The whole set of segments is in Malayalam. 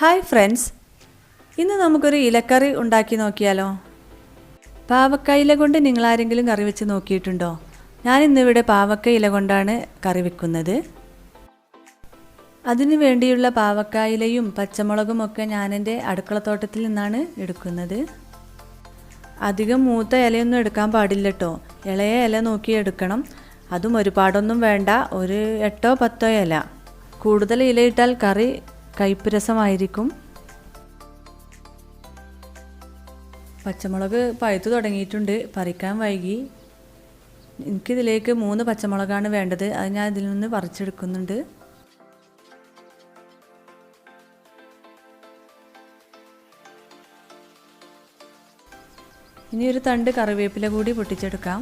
ഹായ് ഫ്രണ്ട്സ്, ഇന്ന് നമുക്കൊരു ഇലക്കറി ഉണ്ടാക്കി നോക്കിയാലോ? പാവക്ക ഇല കൊണ്ട് നിങ്ങളാരെങ്കിലും കറി വെച്ച് നോക്കിയിട്ടുണ്ടോ? ഞാനിന്നിവിടെ പാവക്ക ഇല കൊണ്ടാണ് കറി വെക്കുന്നത്. അതിനു വേണ്ടിയുള്ള പാവക്ക ഇലയും പച്ചമുളകും ഒക്കെ ഞാനെൻ്റെ അടുക്കളത്തോട്ടത്തിൽ നിന്നാണ് എടുക്കുന്നത്. അധികം മൂത്ത ഇലയൊന്നും എടുക്കാൻ പാടില്ല കേട്ടോ. ഇളയ ഇല നോക്കി എടുക്കണം. അതും ഒരുപാടൊന്നും വേണ്ട, ഒരു 8-10 ഇല. കൂടുതൽ ഇലയിട്ടാൽ കറി കയ്പ്പ് രസമായിരിക്കും. പച്ചമുളക് പഴുത്ത് തുടങ്ങിയിട്ടുണ്ട്, പറിക്കാൻ വൈകി. എനിക്കിതിലേക്ക് 3 പച്ചമുളകാണ് വേണ്ടത്. അത് ഞാൻ ഇതിൽ നിന്ന് പറിച്ചെടുക്കുന്നുണ്ട്. ഇനി ഒരു തണ്ട് കറിവേപ്പില കൂടി പൊട്ടിച്ചെടുക്കാം.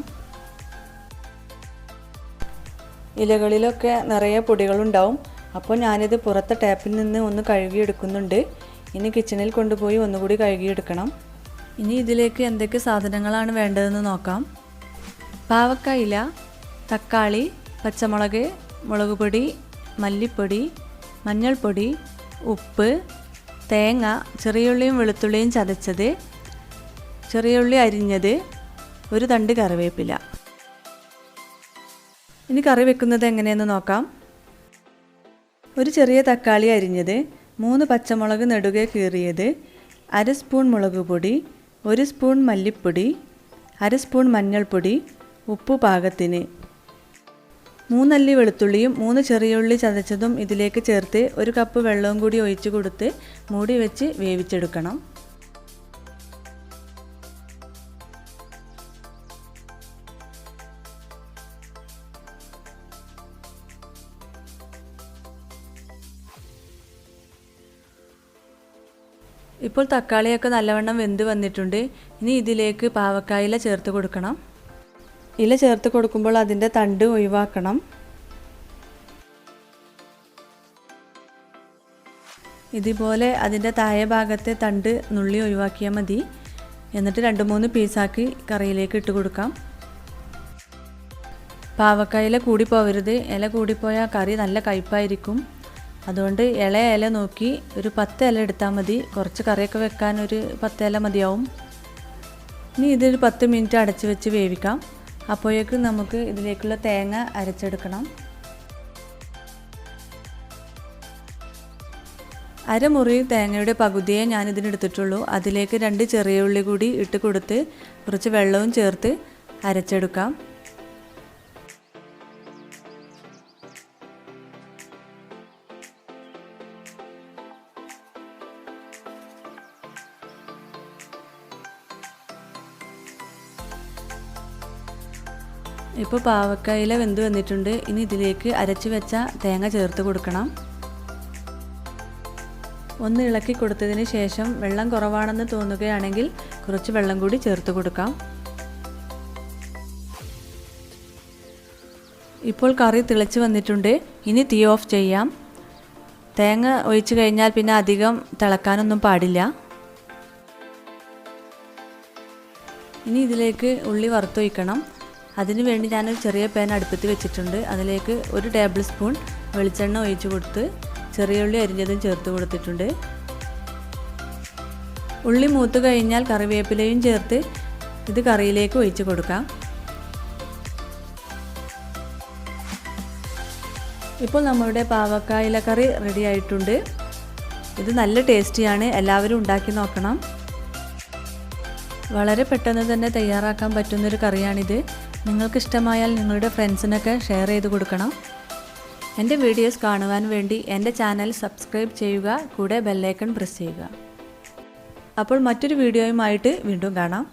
ഇലകളിലൊക്കെ നിറയെ പൊടികളുണ്ടാവും. അപ്പോൾ ഞാനിത് പുറത്തെ ടാപ്പിൽ നിന്ന് ഒന്ന് കഴുകിയെടുക്കുന്നുണ്ട്. ഇനി കിച്ചണിൽ കൊണ്ടുപോയി ഒന്നുകൂടി കഴുകിയെടുക്കണം. ഇനി ഇതിലേക്ക് എന്തൊക്കെ സാധനങ്ങളാണ് വേണ്ടതെന്ന് നോക്കാം. പാവക്ക ഇല, തക്കാളി, പച്ചമുളക്, മുളക് പൊടി, മല്ലിപ്പൊടി, മഞ്ഞൾപ്പൊടി, ഉപ്പ്, തേങ്ങ, ചെറിയുള്ളിയും വെളുത്തുള്ളിയും ചതച്ചത്, ചെറിയുള്ളി അരിഞ്ഞത്, ഒരു തണ്ട് കറിവേപ്പില. ഇനി കറി വെക്കുന്നത് എങ്ങനെയെന്ന് നോക്കാം. ഒരു ചെറിയ തക്കാളി അരിഞ്ഞത്, 3 പച്ചമുളക് നെടുകെ കീറിയത്, 1/2 സ്പൂൺ മുളക് പൊടി, 1 സ്പൂൺ മല്ലിപ്പൊടി, 1/2 സ്പൂൺ മഞ്ഞൾപ്പൊടി, ഉപ്പ് പാകത്തിന്, 3 അല്ലി വെളുത്തുള്ളിയും 3 ചെറിയുള്ളി ചതച്ചതും ഇതിലേക്ക് ചേർത്ത് 1 കപ്പ് വെള്ളവും കൂടി ഒഴിച്ച് കൊടുത്ത് മൂടി വെച്ച് വേവിച്ചെടുക്കണം. ഇപ്പോൾ തക്കാളിയൊക്കെ നല്ലവണ്ണം വെന്ത് വന്നിട്ടുണ്ട്. ഇനി ഇതിലേക്ക് പാവക്കായില ചേർത്ത് കൊടുക്കണം. ഇല ചേർത്ത് കൊടുക്കുമ്പോൾ അതിൻ്റെ തണ്ട് ഒഴിവാക്കണം. ഇതുപോലെ അതിൻ്റെ താഴെ ഭാഗത്തെ തണ്ട് നുള്ളി ഒഴിവാക്കിയാൽ മതി. എന്നിട്ട് 2-3 പീസാക്കി കറിയിലേക്ക് ഇട്ട് കൊടുക്കാം. പാവക്കായില കൂടിപ്പോവരുത്. ഇല കൂടിപ്പോയാൽ കറി നല്ല കയ്പ്പായിരിക്കും. അതുകൊണ്ട് ഇളയ ഇല നോക്കി ഒരു 10 ഇല എടുത്താൽ മതി. കുറച്ച് കറിയൊക്കെ വെക്കാൻ ഒരു 10 ഇല മതിയാവും. ഇനി ഇതൊരു 10 മിനിറ്റ് അടച്ച് വെച്ച് വേവിക്കാം. അപ്പോഴേക്കും നമുക്ക് ഇതിലേക്കുള്ള തേങ്ങ അരച്ചെടുക്കണം. അരമുറി തേങ്ങയുടെ പകുതിയെ ഞാനിതിനെടുത്തിട്ടുള്ളൂ. അതിലേക്ക് 2 ചെറിയ ഉള്ളി കൂടി ഇട്ട് കൊടുത്ത് കുറച്ച് വെള്ളവും ചേർത്ത് അരച്ചെടുക്കാം. ഇപ്പോൾ പാവക്കായില വെന്ത് വന്നിട്ടുണ്ട്. ഇനി ഇതിലേക്ക് അരച്ച് വെച്ച തേങ്ങ ചേർത്ത് കൊടുക്കണം. ഒന്ന് ഇളക്കി കൊടുത്തതിന് ശേഷം വെള്ളം കുറവാണെന്ന് തോന്നുകയാണെങ്കിൽ കുറച്ച് വെള്ളം കൂടി ചേർത്ത് കൊടുക്കാം. ഇപ്പോൾ കറി തിളച്ച് വന്നിട്ടുണ്ട്. ഇനി തീ ഓഫ് ചെയ്യാം. തേങ്ങ ഒഴിച്ച് കഴിഞ്ഞാൽ പിന്നെ അധികം തിളക്കാനൊന്നും പാടില്ല. ഇനി ഇതിലേക്ക് ഉള്ളി വറുത്തൊഴിക്കണം. അതിനു വേണ്ടി ഞാനൊരു ചെറിയ പാൻ അടുപ്പത്ത് വെച്ചിട്ടുണ്ട്. അതിലേക്ക് 1 ടേബിൾ സ്പൂൺ വെളിച്ചെണ്ണ ഒഴിച്ച് കൊടുത്ത് ചെറിയ ഉള്ളി അരിഞ്ഞതും ചേർത്ത് കൊടുത്തിട്ടുണ്ട്. ഉള്ളി മൂത്ത് കഴിഞ്ഞാൽ കറിവേപ്പിലയും ചേർത്ത് ഇത് കറിയിലേക്ക് ഒഴിച്ച് കൊടുക്കാം. ഇപ്പോൾ നമ്മളുടെ പാവക്കായില കറി റെഡി ആയിട്ടുണ്ട്. ഇത് നല്ല ടേസ്റ്റിയാണ്. എല്ലാവരും ഉണ്ടാക്കി നോക്കണം. വളരെ പെട്ടെന്ന് തന്നെ തയ്യാറാക്കാൻ പറ്റുന്നൊരു കറിയാണിത്. നിങ്ങൾക്കിഷ്ടമായാൽ നിങ്ങളുടെ ഫ്രണ്ട്സിനൊക്കെ ഷെയർ ചെയ്ത് കൊടുക്കണം. എൻ്റെ വീഡിയോസ് കാണുവാൻ വേണ്ടി എൻ്റെ ചാനൽ സബ്സ്ക്രൈബ് ചെയ്യുക, കൂടെ ബെല്ലൈക്കൺ പ്രസ് ചെയ്യുക. അപ്പോൾ മറ്റൊരു വീഡിയോയുമായിട്ട് വീണ്ടും കാണാം.